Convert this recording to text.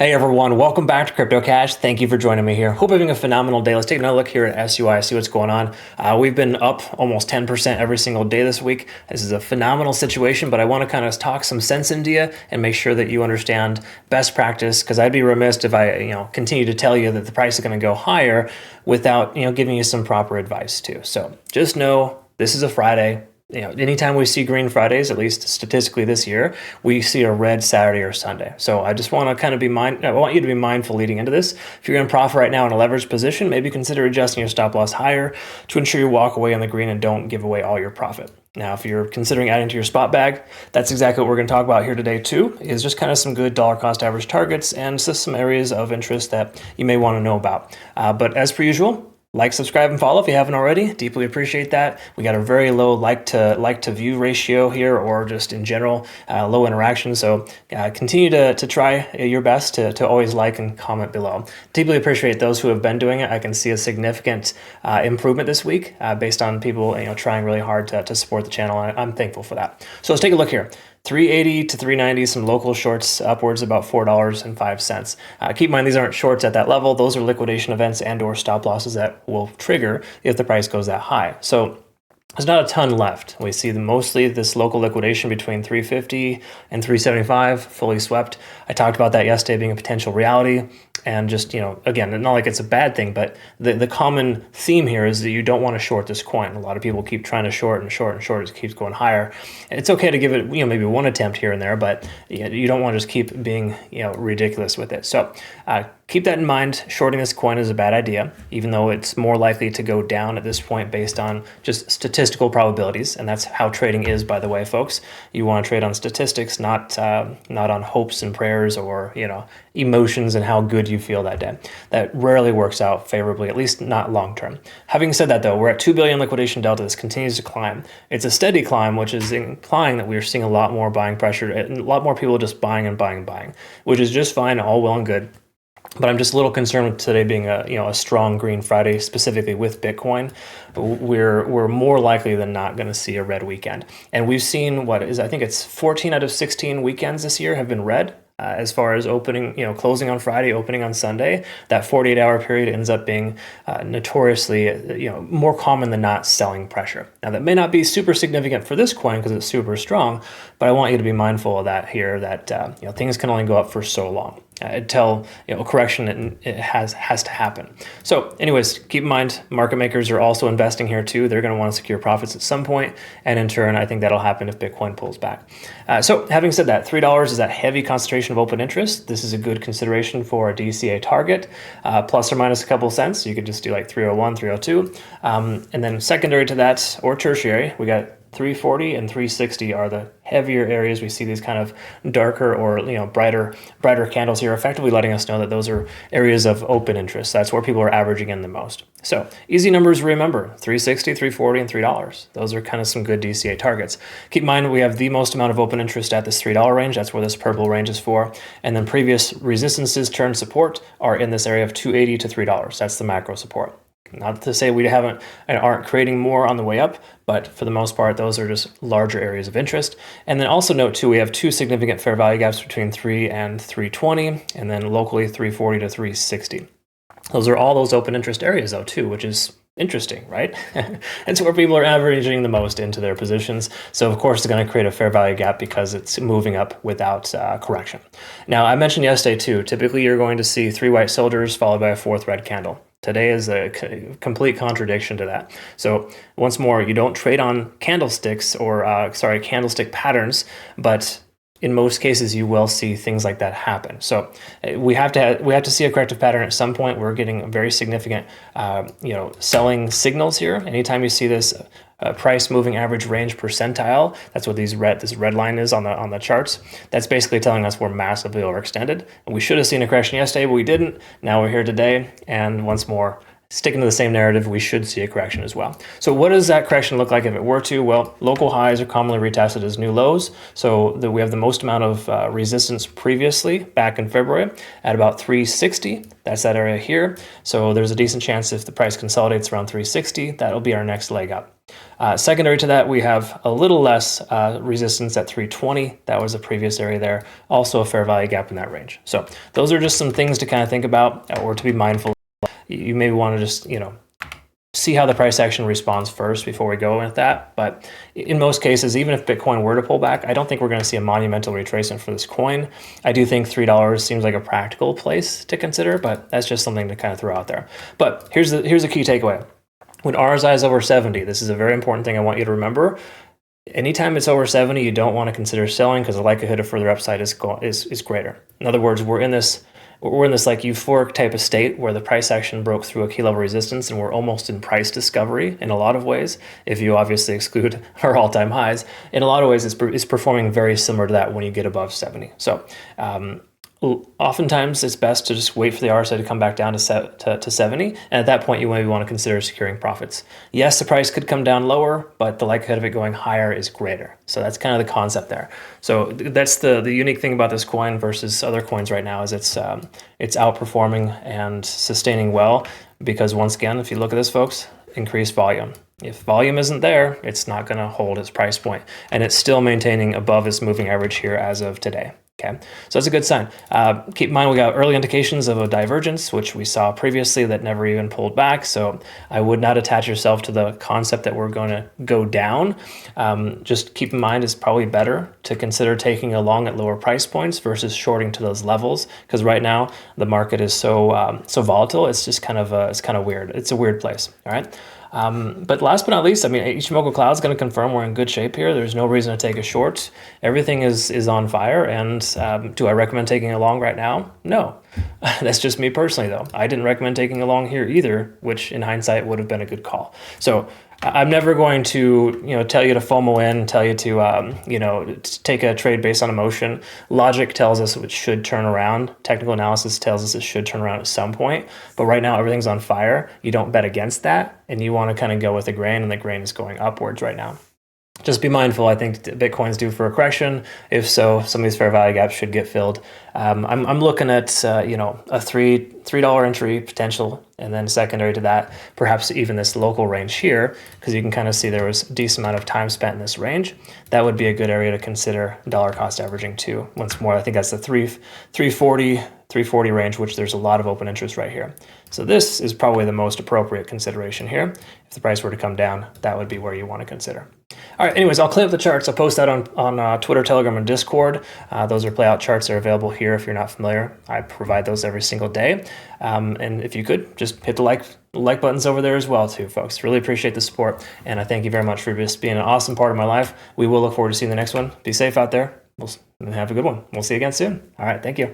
Hey everyone, welcome back to Crypto Cash. Thank you for joining me here. Hope you're having a phenomenal day. Let's take another look here at SUI, see what's going on. We've been up almost 10% every single day this week. This is a phenomenal situation, but I want to kind of talk some sense into you and make sure that you understand best practice, because I'd be remiss if I continue to tell you that the price is going to go higher without giving you some proper advice too. So just know this is a Friday. Anytime we see green Fridays, at least statistically this year, we see a red Saturday or Sunday. So I just want to kind of I want you to be mindful leading into this. If you're in profit right now in a leveraged position, maybe consider adjusting your stop loss higher to ensure you walk away on the green and don't give away all your profit. Now, if you're considering adding to your spot bag, that's exactly what we're going to talk about here today too, is just kind of some good dollar cost average targets and just some areas of interest that you may want to know about. But as per usual, like, subscribe, and follow if you haven't already. Deeply appreciate that. We got a very low like to view ratio here, or just in general, low interaction. So continue to try your best to always like and comment below. Deeply appreciate those who have been doing it. I can see a significant improvement this week based on people trying really hard to support the channel. I'm thankful for that. So let's take a look here. 380 to 390, some local shorts upwards about $4.05. Keep in mind, these aren't shorts at that level. Those are liquidation events and or stop losses that will trigger if the price goes that high. So there's not a ton left. We see mostly this local liquidation between 350 and 375 fully swept. I talked about that yesterday being a potential reality. And just, again, not like it's a bad thing, but the common theme here is that you don't want to short this coin. A lot of people keep trying to short and short and short as it keeps going higher. And it's okay to give it, maybe one attempt here and there, but you don't want to just keep being, ridiculous with it. So keep that in mind. Shorting this coin is a bad idea, even though it's more likely to go down at this point based on just statistical probabilities. And that's how trading is, by the way, folks. You want to trade on statistics, not on hopes and prayers or, emotions and how good you feel that day. That rarely works out favorably, at least not long term. Having said that, though, we're at 2 billion liquidation delta. This continues to climb. It's a steady climb, which is implying that we're seeing a lot more buying pressure and a lot more people just buying and buying and buying, which is just fine, all well and good. But I'm just a little concerned with today being a strong green Friday, specifically with Bitcoin. We're more likely than not going to see a red weekend. And we've seen I think it's 14 out of 16 weekends this year have been red. As far as opening, closing on Friday, opening on Sunday, that 48-hour period ends up being notoriously, more common than not selling pressure. Now, that may not be super significant for this coin because it's super strong, but I want you to be mindful of that here, that things can only go up for so long until a correction it has to happen. So anyways, keep in mind, market makers are also investing here too. They're going to want to secure profits at some point, and in turn, I think that'll happen if Bitcoin pulls back. So having said that, $3 is that heavy concentration of open interest. This is a good consideration for a DCA target, plus or minus a couple cents. You could just do like 301, 302. And then secondary to that, or tertiary, we got 340 and 360 are the heavier areas. We see these kind of darker or brighter candles here, effectively letting us know that those are areas of open interest. That's where people are averaging in the most. So easy numbers to remember: 360, 340, and $3. Those are kind of some good DCA targets. Keep in mind we have the most amount of open interest at this $3 range. That's where this purple range is for. And then previous resistances turned support are in this area of 280 to $3. That's the macro support. Not to say we haven't and aren't creating more on the way up, but for the most part, those are just larger areas of interest. And then also note too, we have two significant fair value gaps between 3 and 320, and then locally 340 to 360. Those are all those open interest areas though too, which is interesting, right? It's where people are averaging the most into their positions. So of course, it's going to create a fair value gap because it's moving up without correction. Now, I mentioned yesterday too, typically you're going to see 3 white soldiers followed by a 4th red candle. Today is a complete contradiction to that. So once more, you don't trade on candlesticks or candlestick patterns, but in most cases, you will see things like that happen. So we have to see a corrective pattern at some point. We're getting very significant, selling signals here. Anytime you see this price moving average range percentile, that's what this red line is on the charts. That's basically telling us we're massively overextended. And we should have seen a correction yesterday, but we didn't. Now we're here today, and once more, sticking to the same narrative, we should see a correction as well. So what does that correction look like if it were to? Well, local highs are commonly retested as new lows. So we have the most amount of resistance previously back in February at about 360. That's that area here. So there's a decent chance if the price consolidates around 360, that'll be our next leg up. Secondary to that, we have a little less resistance at 320. That was the previous area there. Also a fair value gap in that range. So those are just some things to kind of think about or to be mindful of. You may want to just, see how the price action responds first before we go with that. But in most cases, even if Bitcoin were to pull back, I don't think we're going to see a monumental retracement for this coin. I do think $3 seems like a practical place to consider, but that's just something to kind of throw out there. But here's the key takeaway. When RSI is over 70, this is a very important thing I want you to remember. Anytime it's over 70, you don't want to consider selling because the likelihood of further upside is greater. In other words, we're in this like euphoric type of state where the price action broke through a key level resistance and we're almost in price discovery in a lot of ways. If you obviously exclude our all-time highs, in a lot of ways it's performing very similar to that when you get above 70. So oftentimes it's best to just wait for the RSI to come back down to 70, and at that point you maybe want to consider securing profits. Yes, the price could come down lower, but the likelihood of it going higher is greater. So that's kind of the concept there. So that's the unique thing about this coin versus other coins right now is it's outperforming and sustaining well because once again, if you look at this, folks, increased volume. If volume isn't there, it's not going to hold its price point, and it's still maintaining above its moving average here as of today. Okay, so that's a good sign. Keep in mind we got early indications of a divergence, which we saw previously that never even pulled back. So I would not attach yourself to the concept that we're going to go down. Just keep in mind it's probably better to consider taking a long at lower price points versus shorting to those levels, because right now the market is so volatile. It's just kind of weird. It's a weird place. All right. But last but not least, Ichimoku Cloud is going to confirm we're in good shape here. There's no reason to take a short. Everything is on fire. And do I recommend taking a long right now? No. That's just me personally, though. I didn't recommend taking a long here either, which in hindsight would have been a good call. So I'm never going to, tell you to FOMO in, tell you to, take a trade based on emotion. Logic tells us it should turn around. Technical analysis tells us it should turn around at some point. But right now, everything's on fire. You don't bet against that, and you want to kind of go with the grain, and the grain is going upwards right now. Just be mindful. I think Bitcoin's due for a correction. If so, some of these fair value gaps should get filled. I'm looking at a $3 entry potential, and then secondary to that, perhaps even this local range here, because you can kind of see there was a decent amount of time spent in this range. That would be a good area to consider dollar cost averaging too. Once more, I think that's the 340 range, which there's a lot of open interest right here. So this is probably the most appropriate consideration here. If the price were to come down, that would be where you want to consider. All right, anyways, I'll clean up the charts. I'll post that on Twitter, Telegram, and Discord. Those are playout charts that are available here if you're not familiar. I provide those every single day. And if you could, just hit the like buttons over there as well too, folks. Really appreciate the support, and I thank you very much for just being an awesome part of my life. We will look forward to seeing the next one. Be safe out there. We'll have a good one. We'll see you again soon. All right, thank you.